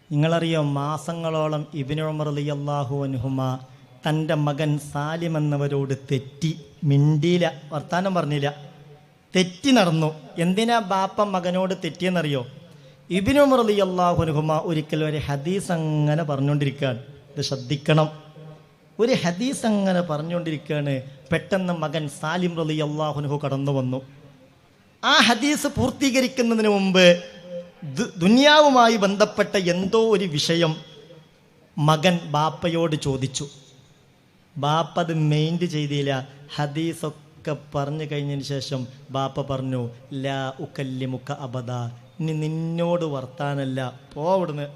നിങ്ങളറിയോ, മാസങ്ങളോളം ഇബ്നു ഉമർ റളിയല്ലാഹു അൻഹുമ തൻ്റെ മകൻ സാലിം എന്നവരോട് തെറ്റി, മിണ്ടിയില്ല, വർത്താനം പറഞ്ഞില്ല, തെറ്റി നടന്നു. എന്തിനാ ബാപ്പ മകനോട് തെറ്റിയെന്നറിയോ? ഇബ്നു ഉമർ റളിയല്ലാഹു അൻഹുമ ഒരിക്കൽ ഒരു ഹദീസ് അങ്ങനെ പറഞ്ഞുകൊണ്ടിരിക്കുകയാണ്. ഇത് ശ്രദ്ധിക്കണം. ഒരു ഹദീസ് അങ്ങനെ പറഞ്ഞുകൊണ്ടിരിക്കുകയാണ്. പെട്ടെന്ന് മകൻ സാലിം റളിയല്ലാഹു അൻഹു കടന്നു വന്നു. ആ ഹദീസ് പൂർത്തീകരിക്കുന്നതിന് മുമ്പ് ദുനിയാവുമായി ബന്ധപ്പെട്ട എന്തോ ഒരു വിഷയം മകൻ ബാപ്പയോട് ചോദിച്ചു. ബാപ്പ അത് മെയിൻറ്റ് ചെയ്തില്ല. ഹദീസൊക്കെ പറഞ്ഞു കഴിഞ്ഞതിന് ശേഷം ബാപ്പ പറഞ്ഞു, ലാ ഉകല്ലിമുക അബദ, ഇനി നിന്നോട് വർത്താനല്ല, പോ അവിടുന്ന്.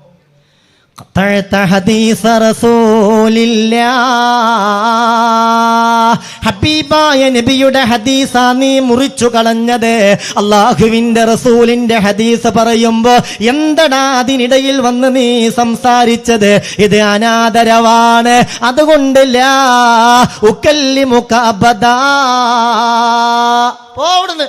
ഹബീബായ നബിയുടെ ഹദീസാ നീ മുറിച്ചു കളഞ്ഞത്. അള്ളാഹുവിന്റെ റസൂലിന്റെ ഹദീസ് പറയുമ്പോ എന്തടാ അതിനിടയിൽ വന്ന് നീ സംസാരിച്ചത്? ഇത് അനാദരവാണ്. അതുകൊണ്ട് ലാ ഉകല്ലിമുക അബദാ, പോടുന്ന്.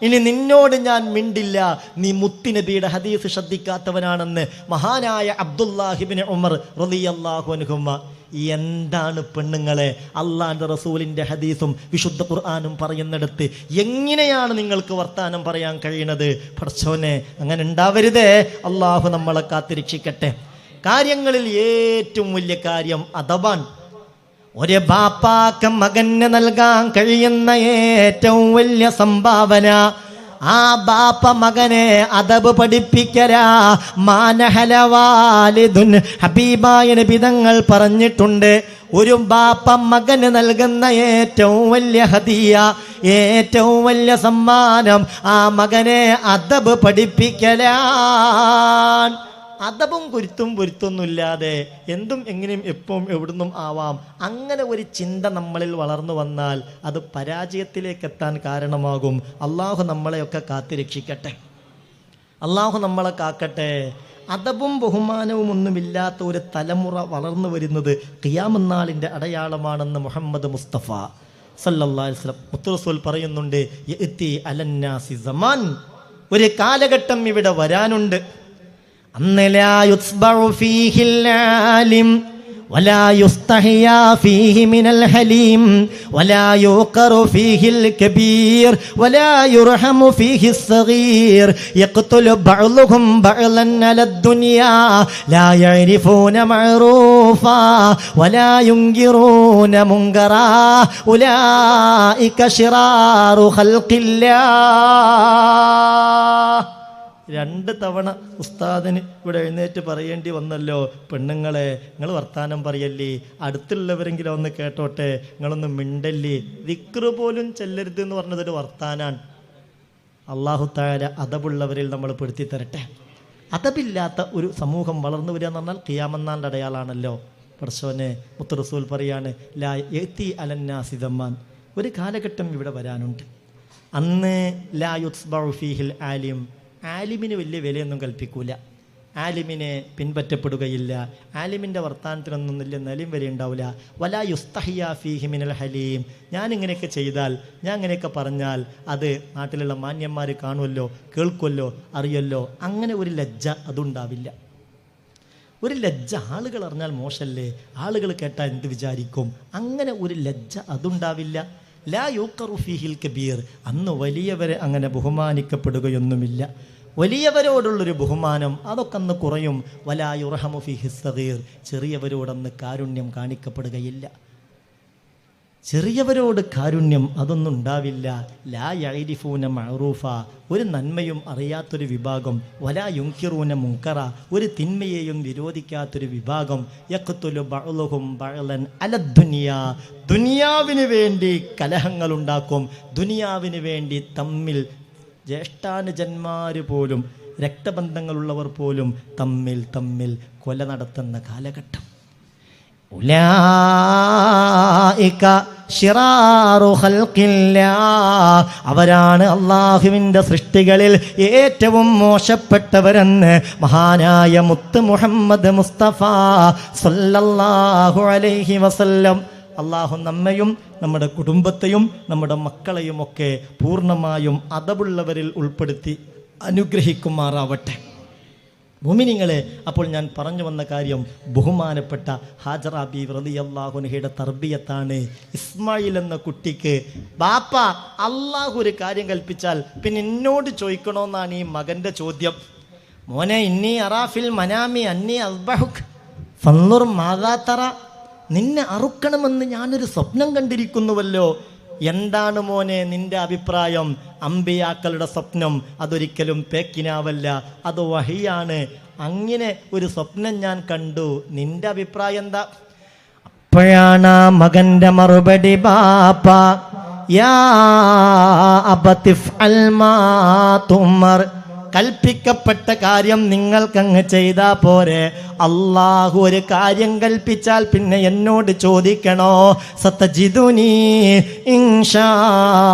ഇനി നിന്നോട് ഞാൻ മിണ്ടില്ല, നീ മുത്തുനബിയുടെ ഹദീസ് ശ്രദ്ധിക്കാത്തവനാണെന്ന് മഹാനായ അബ്ദുല്ലാഹിബ്നു ഉമർ റളിയല്ലാഹു അൻഹുമ. എന്താണ് പെണ്ണുങ്ങളെ അള്ളാന്റെ റസൂലിന്റെ ഹദീസും വിശുദ്ധ ഖുർആനും പറയുന്നിടത്ത് എങ്ങനെയാണ് നിങ്ങൾക്ക് വർത്താനം പറയാൻ കഴിയുന്നത്? പടച്ചോനെ, അങ്ങനെ ഉണ്ടാവരുതേ. അള്ളാഹു നമ്മളെ കാത്തിരക്ഷിക്കട്ടെ. കാര്യങ്ങളിൽ ഏറ്റവും വലിയ കാര്യം അദബാൻ. ഒരു ബാപ്പാക്ക് മകന് നൽകാൻ കഴിയുന്ന ഏറ്റവും വലിയ സംഭാവന ആ ബാപ്പ മകനെ അദബ് പഠിപ്പിക്കലാ. മാനഹലവാലിദുൻ, ഹബീബായ നബി തങ്ങൾ പറഞ്ഞിട്ടുണ്ട്, ഒരു ബാപ്പ മകന് നൽകുന്ന ഏറ്റവും വലിയ ഹദിയ, ഏറ്റവും വലിയ സമ്മാനം ആ മകനെ അദബ് പഠിപ്പിക്കലാണ്. അദബും കുരുത്തും പൊരുത്തൊന്നുമില്ലാതെ എന്തും എങ്ങനെയും എപ്പോഴും എവിടുന്നും ആവാം, അങ്ങനെ ഒരു ചിന്ത നമ്മളിൽ വളർന്നു വന്നാൽ അത് പരാജയത്തിലേക്ക് എത്താൻ കാരണമാകും. അള്ളാഹു നമ്മളെയൊക്കെ കാത്തുരക്ഷിക്കട്ടെ. അള്ളാഹു നമ്മളെ കാക്കട്ടെ. അദബും ബഹുമാനവും ഒന്നുമില്ലാത്ത ഒരു തലമുറ വളർന്നു വരുന്നത് ഖിയാമത്ത് നാളിൻ്റെ അടയാളമാണെന്ന് മുഹമ്മദ് മുസ്തഫ സല്ലല്ലാഹു അലൈഹി വസല്ലം മുത്ത് റസൂൽ പറയുന്നുണ്ട്. യഅതി അലന്നാസി സമാൻ, ഒരു കാലഘട്ടം ഇവിടെ വരാനുണ്ട്. അന്ന് ലാ യുസ്ബഉ ഫീഹിൽ ആലിം വലാ യുസ്തഹിയാ ഫീഹി മിനൽ ഹലീം വലാ യുഖറു ഫീഹിൽ കബീർ വലാ യുർഹമു ഫീഹി സഗീർ യഖ്തുലു ബഅ്ളുഹും ബഅ്ളൻ അലദ് ദുനിയാ ലാ യഅരിഫൂന മഅറൂഫാ വലാ യുൻകിറൂന മുൻകറാ ഉലൈക ശിറാറു ഖൽഖില്ലാഹ്. 2 തവണ ഉസ്താദിന് ഇവിടെ എഴുന്നേറ്റ് പറയേണ്ടി വന്നല്ലോ, പെണ്ണുങ്ങളെ നിങ്ങൾ വർത്താനം പറയല്ലേ, അടുത്തുള്ളവരെങ്കിലും ഒന്ന് കേട്ടോട്ടെ, നിങ്ങളൊന്ന് മിണ്ടല്ലേ, ദിക്റ് പോലും ചെല്ലരുത് എന്ന് പറഞ്ഞതൊരു വർത്താനാണ്. അല്ലാഹു തആല അദബുള്ളവരിൽ നമ്മൾ പെടുത്തി തരട്ടെ. അദബില്ലാത്ത ഒരു സമൂഹം വളർന്നു വരിക എന്ന് പറഞ്ഞാൽ ഖിയാമത്ത് നാളിന്റെ അടയാളാണല്ലോ. പടച്ചോനെ, മുത്ത് റസൂൽ പറയാണ്, ലാ യഅതി അലന്നാസി സമാൻ, ഒരു കാലഘട്ടം ഇവിടെ വരാനുണ്ട്. അന്ന് ലാ യുസ്ബഉ ഫീഹിൽ ആലിം, ആലിമിന് വലിയ വിലയൊന്നും കൽപ്പിക്കൂല, ആലിമിനെ പിൻപറ്റപ്പെടുകയില്ല, ആലിമിൻ്റെ വർത്താനത്തിനൊന്നും വലിയ നിലയും വരെ ഉണ്ടാവില്ല. വലാ യുസ്തഹിയ ഫീഹി മിനൽ ഹലീം, ഞാൻ ഇങ്ങനെയൊക്കെ ചെയ്താൽ, ഞാൻ ഇങ്ങനെയൊക്കെ പറഞ്ഞാൽ അത് നാട്ടിലുള്ള മാന്യന്മാർ കാണുമല്ലോ, കേൾക്കുമല്ലോ, അറിയല്ലോ, അങ്ങനെ ഒരു ലജ്ജ അതുണ്ടാവില്ല. ഒരു ലജ്ജ ആളുകൾ അറിഞ്ഞാൽ മോശമല്ലേ, ആളുകൾ കേട്ടാൽ എന്ത് വിചാരിക്കും, അങ്ങനെ ഒരു ലജ്ജ അതുണ്ടാവില്ല. ലാ യൂഖറു ഫീഹിൽ കബീർ, അന്ന് വലിയവരെ അങ്ങനെ ബഹുമാനിക്കപ്പെടുകയൊന്നുമില്ല. വലിയവരോടുള്ളൊരു ബഹുമാനം അതൊക്കെ അന്ന് കുറയും. വലാ യുർഹമു ഫീഹി സഗീർ, ചെറിയവരോടന്ന് കാരുണ്യം കാണിക്കപ്പെടുകയില്ല. ചെറിയവരോട് കാരുണ്യം അതൊന്നും ഉണ്ടാവില്ല. ലാ യഅരിഫൂന മഅറൂഫ, ഒരു നന്മയും അറിയാത്തൊരു വിഭാഗം. വലാ യുൻകിറൂന മുൻകറ, ഒരു തിന്മയെയും വിരോധിക്കാത്തൊരു വിഭാഗം. യഖ്തുലു ബഅ്ളുഹും ബഅ്ളൻ അലദ് ദുനിയാ, ദുനിയാവിന് വേണ്ടി കലഹങ്ങളുണ്ടാക്കും, ദുനിയാവിന് വേണ്ടി തമ്മിൽ ജ്യേഷ്ഠാനുജന്മാർ പോലും, രക്തബന്ധങ്ങളുള്ളവർ പോലും തമ്മിൽ കൊല നടത്തുന്ന കാലഘട്ടം. ഉലൈക ശിറാറു ഖൽഖില്ലാഹ്, അവരാണ് അല്ലാഹുവിൻ്റെ സൃഷ്ടികളിൽ ഏറ്റവും മോശപ്പെട്ടവരെന്ന് മഹാനായ മുത്ത് മുഹമ്മദ് മുസ്തഫ സല്ലല്ലാഹു അലൈഹി വസല്ലം. അള്ളാഹു നമ്മയും നമ്മുടെ കുടുംബത്തെയും നമ്മുടെ മക്കളെയും ഒക്കെ പൂർണ്ണമായും അദബുള്ളവരിൽ ഉൾപ്പെടുത്തി അനുഗ്രഹിക്കുമാറാവട്ടെ. മുഅ്മിനീങ്ങളെ, അപ്പോൾ ഞാൻ പറഞ്ഞു വന്ന കാര്യം ബഹുമാനപ്പെട്ട ഹാജറ ബീവി റളിയല്ലാഹു അൻഹയുടെ തർബിയത്താണ്. ഇസ്മായിൽ എന്ന കുട്ടിക്ക് ബാപ്പ അള്ളാഹു ഒരു കാര്യം കൽപ്പിച്ചാൽ പിന്നെ എന്നോട് ചോദിക്കണമെന്നാണ് ഈ മകൻ്റെ ചോദ്യം. മോനെ, ഇന്നി അറാഫിൽ മനാമി അന്നി അസ്ബഹുക് ഫൻദുർ മാദാ തറ, നിന്നെ അറുക്കണമെന്ന് ഞാനൊരു സ്വപ്നം കണ്ടിരിക്കുന്നുവല്ലോ, എന്താണ് മോനെ നിന്റെ അഭിപ്രായം? അമ്പിയാക്കളുടെ സ്വപ്നം അതൊരിക്കലും പേക്കിനാവല്ല, അത് വഹിയാണ്. അങ്ങനെ ഒരു സ്വപ്നം ഞാൻ കണ്ടു, നിന്റെ അഭിപ്രായം എന്താ? അപ്പോഴാണ് മകന്റെ മറുപടി, ബാപ്പ യാ അബതിഫ് അൽമാ തുമർ, കൽപ്പിക്കപ്പെട്ട കാര്യം നിങ്ങൾക്കങ്ങ് ചെയ്താ പോരെ. അള്ളാഹു ഒരു കാര്യം കൽപ്പിച്ചാൽ പിന്നെ എന്നോട് ചോദിക്കണോ? സതജിദുനി ഇൻഷാ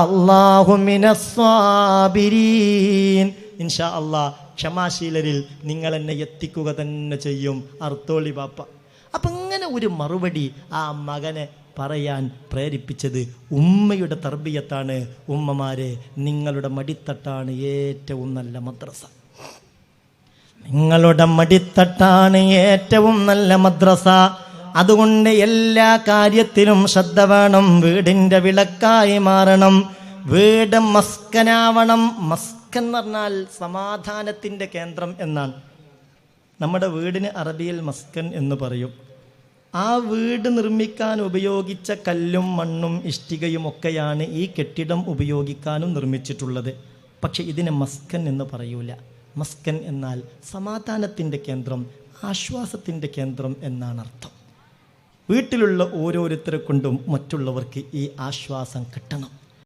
അല്ലാഹു മിനസ് സ്വാബിരീൻ, ഇൻഷാ അല്ലാഹ് ക്ഷമാശീലരിൽ നിങ്ങൾ എന്നെ എത്തിക്കുക തന്നെ ചെയ്യും. അർത്തോളി ബാപ്പ. അപ്പം ഇങ്ങനെ ഒരു മറുപടി ആ മകനെ പറയാൻ പ്രേരിപ്പിച്ചത് ഉമ്മയുടെ തർബിയത്താണ്. ഉമ്മമാരെ, നിങ്ങളുടെ മടിത്തട്ടാണ് ഏറ്റവും നല്ല മദ്രസ. നിങ്ങളുടെ മടിത്തട്ടാണ് ഏറ്റവും നല്ല മദ്രസ. അതുകൊണ്ട് എല്ലാ കാര്യത്തിലും ശ്രദ്ധ വേണം. വീടിൻ്റെ വിളക്കായി മാറണം. വീട് മസ്കനാവണം. മസ്കൻ എന്ന് പറഞ്ഞാൽ സമാധാനത്തിൻ്റെ കേന്ദ്രം എന്നാണ്. നമ്മുടെ വീടിന് അറബിയിൽ മസ്കൻ എന്ന് പറയും. ആ വീട് നിർമ്മിക്കാൻ ഉപയോഗിച്ച കല്ലും മണ്ണും ഇഷ്ടികയും ഒക്കെയാണ് ഈ കെട്ടിടം ഉപയോഗിക്കാനും നിർമ്മിച്ചിട്ടുള്ളത്. പക്ഷെ ഇതിനെ മസ്കൻ എന്ന് പറയൂല. മസ്കൻ എന്നാൽ സമാധാനത്തിൻ്റെ കേന്ദ്രം, ആശ്വാസത്തിൻ്റെ കേന്ദ്രം എന്നാണ് അർത്ഥം. വീട്ടിലുള്ള ഓരോരുത്തരെ കൊണ്ടും മറ്റുള്ളവർക്ക് ഈ ആശ്വാസം കിട്ടണം.